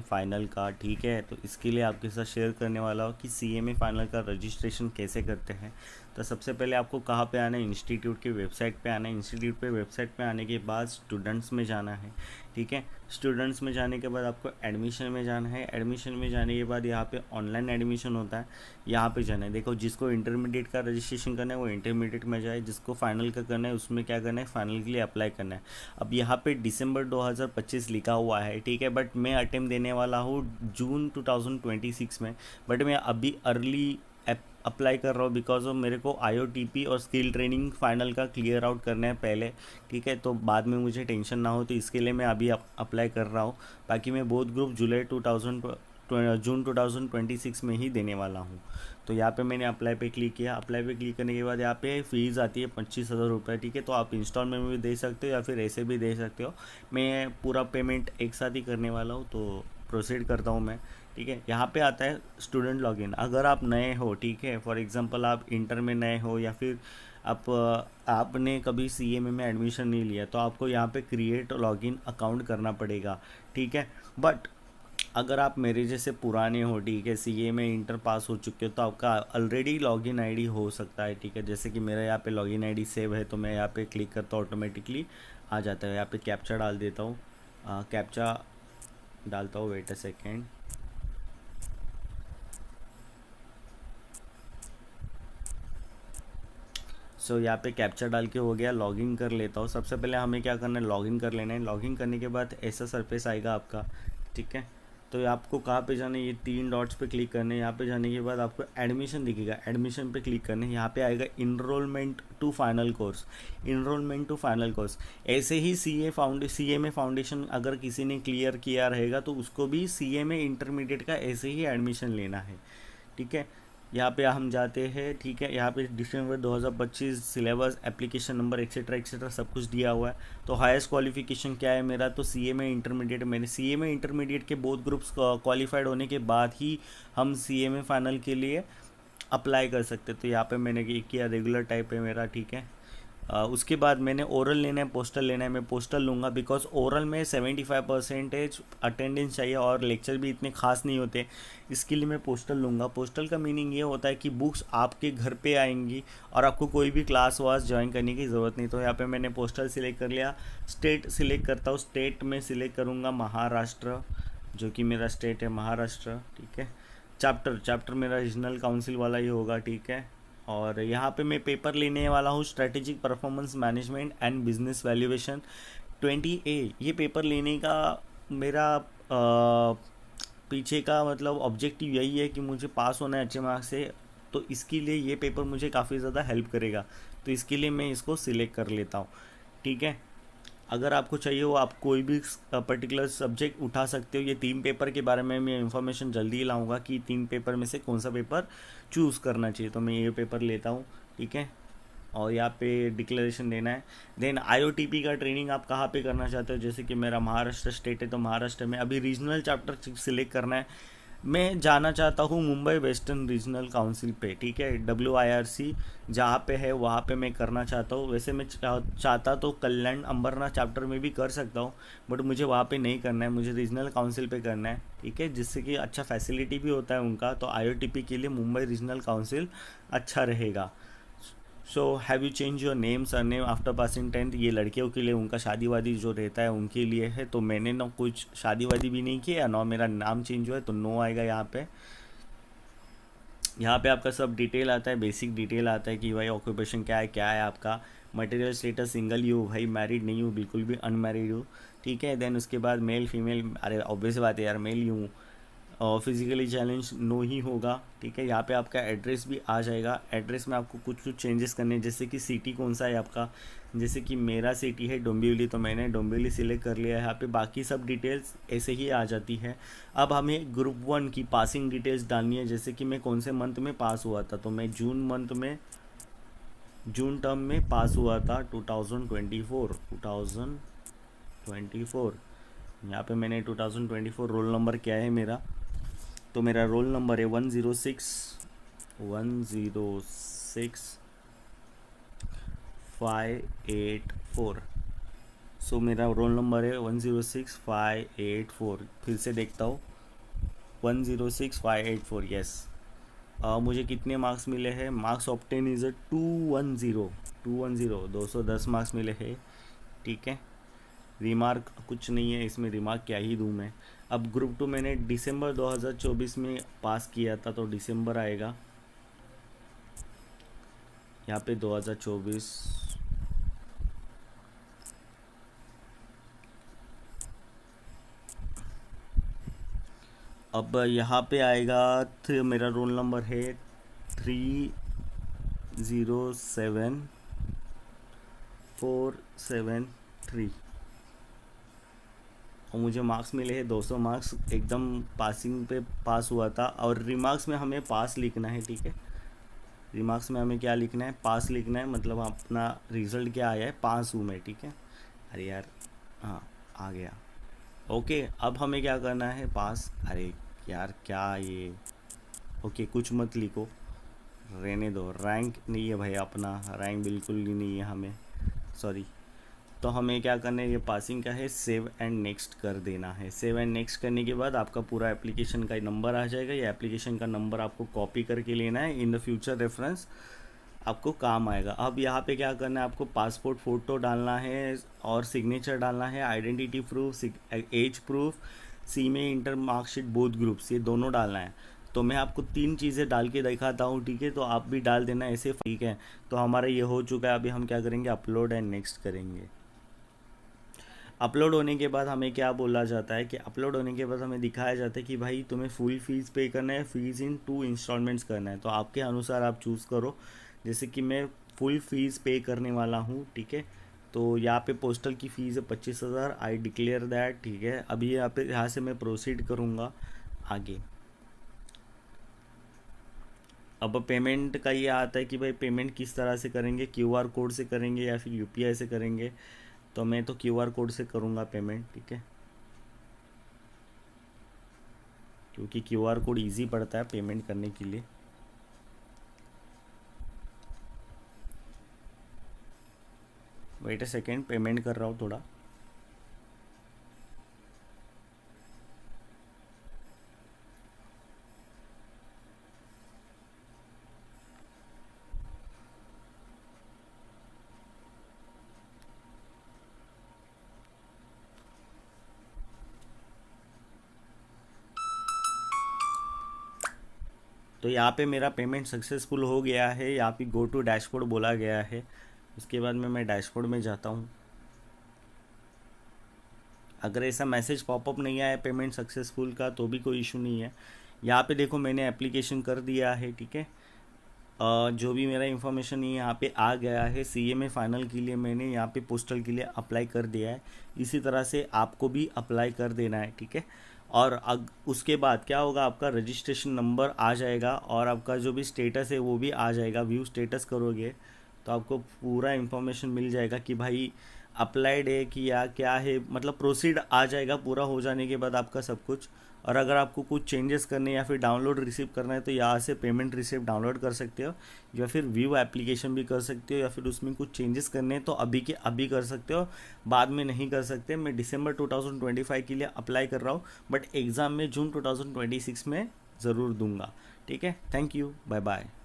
Final का, ठीक है। तो इसके लिए आपके साथ शेयर करने वाला हूँ कि CMA फाइनल का रजिस्ट्रेशन कैसे करते हैं। तो सबसे पहले आपको कहाँ पे आना है, इंस्टीट्यूट की वेबसाइट पे आना है। इंस्टीट्यूट पे वेबसाइट पे आने के बाद स्टूडेंट्स में जाना है, ठीक है। स्टूडेंट्स में जाने के बाद आपको एडमिशन में जाना है। एडमिशन में जाने के बाद यहाँ पे ऑनलाइन एडमिशन होता है, यहाँ पे जाना है। देखो, जिसको इंटरमीडिएट का रजिस्ट्रेशन करना है वो इंटरमीडिएट में जाए, जिसको फाइनल का करना है उसमें क्या करना है, फाइनल के लिए अप्लाई करना है। अब यहाँ पे दिसंबर 2025 लिखा हुआ है, ठीक है, बट मैं अटेम्प्ट देने वाला हूँ जून 2026 में। बट मैं अभी अर्ली अप्लाई कर रहा हूँ बिकॉज ऑफ मेरे को IOTP और स्किल ट्रेनिंग फाइनल का क्लियर आउट करना है पहले, ठीक है। तो बाद में मुझे टेंशन ना हो, तो इसके लिए मैं अभी अप्लाई कर रहा हूँ। बाकी मैं बोथ ग्रुप जून 2026 में ही देने वाला हूँ। तो यहाँ पे मैंने अप्लाई पे क्लिक किया। अप्लाई पे क्लिक करने के बाद यहाँ पे फ़ीस आती है 25,000 रुपये, ठीक है। तो आप इंस्टॉलमेंट में भी दे सकते हो या फिर ऐसे भी दे सकते हो। मैं पूरा पेमेंट एक साथ ही करने वाला हूँ, तो प्रोसीड करता हूँ मैं, ठीक है। यहाँ पे आता है स्टूडेंट लॉगिन। अगर आप नए हो, ठीक है, फॉर एग्जांपल आप इंटर में नए हो या फिर आपने कभी CMA में एडमिशन नहीं लिया, तो आपको यहाँ पे क्रिएट लॉगिन अकाउंट करना पड़ेगा, ठीक है। बट अगर आप मेरे जैसे पुराने हो, ठीक है, CMA इंटर पास हो चुके हो, तो आपका ऑलरेडी लॉगिन आईडी हो सकता है, ठीक है। जैसे कि मेरा यहाँ पे लॉगिन आईडी सेव है, तो मैं यहाँ पे क्लिक करता हूँ, ऑटोमेटिकली आ जाता है। यहाँ पे कैप्चा डाल देता हूँ, कैप्चा डालता हूँ, वेट अ सेकेंड। सो यहाँ पे कैप्चा डाल के हो गया, लॉगिन कर लेता हूँ। सबसे पहले हमें क्या करना है, लॉगिन कर लेना है। लॉगिन करने के बाद ऐसा सरफेस आएगा आपका, ठीक है। तो आपको कहाँ पे जाना है, ये 3 डॉट्स पे क्लिक करना है। यहाँ पे जाने के बाद आपको एडमिशन दिखेगा, एडमिशन पे क्लिक करना है। यहाँ पे आएगा enrolment to final course, enrolment to final course. ऐसे ही CMA फाउंडेशन अगर किसी ने क्लियर किया रहेगा तो उसको भी CMA इंटरमीडिएट का ऐसे ही एडमिशन लेना है, ठीक है। यहाँ पे हम जाते हैं, ठीक है। यहाँ पे दिसंबर 2025 syllabus, application number, etcetera etcetera सब कुछ दिया हुआ है। तो हाईएस्ट क्वालिफिकेशन क्या है मेरा, तो CMA इंटरमीडिएट। मैंने CMA इंटरमीडिएट के बोथ ग्रुप्स क्वालिफाइड होने के बाद ही हम CMA फाइनल के लिए अप्लाई कर सकते। तो यहाँ पे मैंने किया, रेगुलर टाइप है मेरा, ठीक है। उसके बाद मैंने ओरल लेना है, पोस्टल लेना है। मैं पोस्टल लूँगा बिकॉज ओरल में 75% अटेंडेंस चाहिए और लेक्चर भी इतने खास नहीं होते, इसके लिए मैं पोस्टल लूँगा। पोस्टल का मीनिंग ये होता है कि बुक्स आपके घर पे आएंगी और आपको कोई भी क्लास वास ज्वाइन करने की ज़रूरत नहीं। तो यहाँ पे मैंने पोस्टल सिलेक्ट कर लिया। स्टेट सिलेक्ट करता हूँ, स्टेट में सिलेक्ट करूँगा महाराष्ट्र, जो कि मेरा स्टेट है महाराष्ट्र, ठीक है। चैप्टर मेरा रीजनल काउंसिल वाला ही होगा, ठीक है। और यहाँ पे मैं पेपर लेने वाला हूँ strategic performance management and business valuation 20A। ये पेपर लेने का मेरा पीछे का मतलब ऑब्जेक्टिव यही है कि मुझे पास होना है अच्छे मार्क्स से। तो इसके लिए ये पेपर मुझे काफ़ी ज़्यादा हेल्प करेगा, तो इसके लिए मैं इसको सिलेक्ट कर लेता हूँ, ठीक है। अगर आपको चाहिए हो आप कोई भी पर्टिकुलर सब्जेक्ट उठा सकते हो। ये 3 पेपर के बारे में मैं इंफॉर्मेशन जल्दी ही लाऊंगा कि 3 पेपर में से कौन सा पेपर चूज़ करना चाहिए। तो मैं ये पेपर लेता हूँ, ठीक है। और यहाँ पे डिक्लेरेशन देना है। देन IOTP का ट्रेनिंग आप कहाँ पे करना चाहते हो, जैसे कि मेरा महाराष्ट्र स्टेट है तो महाराष्ट्र में अभी रीजनल चैप्टर सिलेक्ट करना है। मैं जाना चाहता हूँ मुंबई वेस्टर्न रीजनल काउंसिल पे, ठीक है, WIRC जहाँ पे है वहाँ पे मैं करना चाहता हूँ। वैसे मैं चाहता तो कल्याण अंबरनाथ चैप्टर में भी कर सकता हूँ, बट मुझे वहाँ पे नहीं करना है, मुझे रीजनल काउंसिल पे करना है, ठीक है, जिससे कि अच्छा फैसिलिटी भी होता है उनका। तो IOTP के लिए मुंबई रीजनल काउंसिल अच्छा रहेगा। So have you change your name sir name after passing 10th, ये लड़कियों के लिए उनका शादी वादी जो रहता है उनके लिए है। तो मैंने ना कुछ शादी वादी भी नहीं किया, ना मेरा नाम चेंज हुआ है, तो नो आएगा यहाँ पे। यहाँ पे आपका सब डिटेल आता है, बेसिक डिटेल आता है कि भाई ऑक्यूपेशन क्या है आपका। मटेरियल स्टेटस सिंगल ही हो भाई, मैरिड नहीं हो, बिल्कुल भी अनमैरिड हो, ठीक है। देन उसके बाद मेल फीमेल, अरे ऑब्वियस बात है यार, मेल ही हूँ। और फिजिकली चैलेंज नो ही होगा, ठीक है। यहाँ पे आपका एड्रेस भी आ जाएगा। एड्रेस में आपको कुछ कुछ चेंजेस करने हैं, जैसे कि सिटी कौन सा है आपका। जैसे कि मेरा सिटी है डोंबिवली, तो मैंने डोंबिवली सिलेक्ट कर लिया है। यहाँ पे बाकी सब डिटेल्स ऐसे ही आ जाती है। अब हमें ग्रुप 1 की पासिंग डिटेल्स डालनी है, जैसे कि मैं कौन से मंथ में पास हुआ था। तो मैं जून टर्म में पास हुआ था 2024। यहाँ पे मैंने 2024 रोल नंबर क्या है मेरा, तो मेरा रोल नंबर है 106,584। सो मेरा रोल नंबर है 106,584। फिर से देखता हूँ, 106584 यस। मुझे कितने मार्क्स मिले हैं? मार्क्स ऑब्टेन इज़ 210 210 मार्क्स मिले हैं, ठीक है। रिमार्क कुछ नहीं है इसमें, रिमार्क क्या ही दूँ मैं। अब ग्रुप 2 मैंने दिसंबर 2024 में पास किया था, तो दिसंबर आएगा यहाँ पे 2024। अब यहाँ पे आएगा मेरा रोल नंबर है 307473 और मुझे मार्क्स मिले हैं 200 मार्क्स, एकदम पासिंग पे पास हुआ था। और रिमार्क्स में हमें पास लिखना है, ठीक है। रिमार्क्स में हमें क्या लिखना है? पास लिखना है, मतलब अपना रिज़ल्ट क्या आया है, पास हूँ मैं, ठीक है। अरे यार, हाँ आ गया, ओके। अब हमें क्या करना है? पास। अरे यार क्या ये, ओके कुछ मत लिखो, रहने दो। रैंक नहीं है भाई अपना, रैंक बिल्कुल ही नहीं है हमें, सॉरी। तो हमें क्या करना है? ये पासिंग का है, सेव एंड नेक्स्ट कर देना है। सेव एंड नेक्स्ट करने के बाद आपका पूरा एप्लीकेशन का नंबर आ जाएगा। ये एप्लीकेशन का नंबर आपको कॉपी करके लेना है, इन द फ्यूचर रेफरेंस आपको काम आएगा। अब यहाँ पे क्या करना है? आपको पासपोर्ट फ़ोटो डालना है और सिग्नेचर डालना है, आइडेंटिटी प्रूफ, एज प्रूफ, सीमे इंटर मार्कशीट बोथ ग्रुप्स, ये दोनों डालना है। तो मैं आपको 3 चीज़ें डाल के दिखाता हूँ, ठीक है। तो आप भी डाल देना ऐसे, ठीक है। तो हमारा ये हो चुका है। अभी हम क्या करेंगे? अपलोड एंड नेक्स्ट करेंगे। अपलोड होने के बाद हमें क्या बोला जाता है कि अपलोड होने के बाद हमें दिखाया जाता है कि भाई तुम्हें फुल फीस पे करना है, फीस इन 2 इंस्टॉलमेंट्स करना है। तो आपके अनुसार आप चूज़ करो। जैसे कि मैं फुल फीस पे करने वाला हूँ, ठीक है। तो यहाँ पे पोस्टल की फ़ीस है 25,000, आई डिक्लेयर दैट, ठीक है। अभी यहाँ से मैं प्रोसीड करूँगा आगे। अब पेमेंट का ये आता है कि भाई पेमेंट किस तरह से करेंगे, QR कोड से करेंगे या फिर UPI से करेंगे। तो मैं तो QR कोड से करूँगा पेमेंट, ठीक है, क्योंकि QR कोड इजी पड़ता है पेमेंट करने के लिए। वेट अ सेकेंड, पेमेंट कर रहा हूँ थोड़ा। तो यहाँ पे मेरा पेमेंट सक्सेसफुल हो गया है। यहाँ पे गो टू डैशबोर्ड बोला गया है। उसके बाद में मैं डैशबोर्ड में जाता हूँ। अगर ऐसा मैसेज पॉपअप नहीं आया पेमेंट सक्सेसफुल का तो भी कोई इशू नहीं है। यहाँ पे देखो मैंने एप्लीकेशन कर दिया है, ठीक है। जो भी मेरा इन्फॉर्मेशन ये यहाँ पे आ गया है, CMA फाइनल के लिए मैंने यहाँ पे पोस्टल के लिए अप्लाई कर दिया है। इसी तरह से आपको भी अप्लाई कर देना है, ठीक है। और उसके बाद क्या होगा? आपका रजिस्ट्रेशन नंबर आ जाएगा और आपका जो भी स्टेटस है वो भी आ जाएगा। व्यू स्टेटस करोगे तो आपको पूरा इन्फॉर्मेशन मिल जाएगा कि भाई अप्लाइड है कि या क्या है, मतलब प्रोसीड आ जाएगा पूरा हो जाने के बाद आपका सब कुछ। और अगर आपको कुछ चेंजेस करने या फिर डाउनलोड रिसीव करना है तो यहाँ से पेमेंट रिसीव डाउनलोड कर सकते हो, या फिर व्यू एप्लीकेशन भी कर सकते हो, या फिर उसमें कुछ चेंजेस करने हैं तो अभी के अभी कर सकते हो, बाद में नहीं कर सकते। मैं दिसंबर 2025 के लिए अप्लाई कर रहा हूँ, बट एग्ज़ाम में जून 2026 में ज़रूर दूंगा, ठीक है। Thank you, bye bye.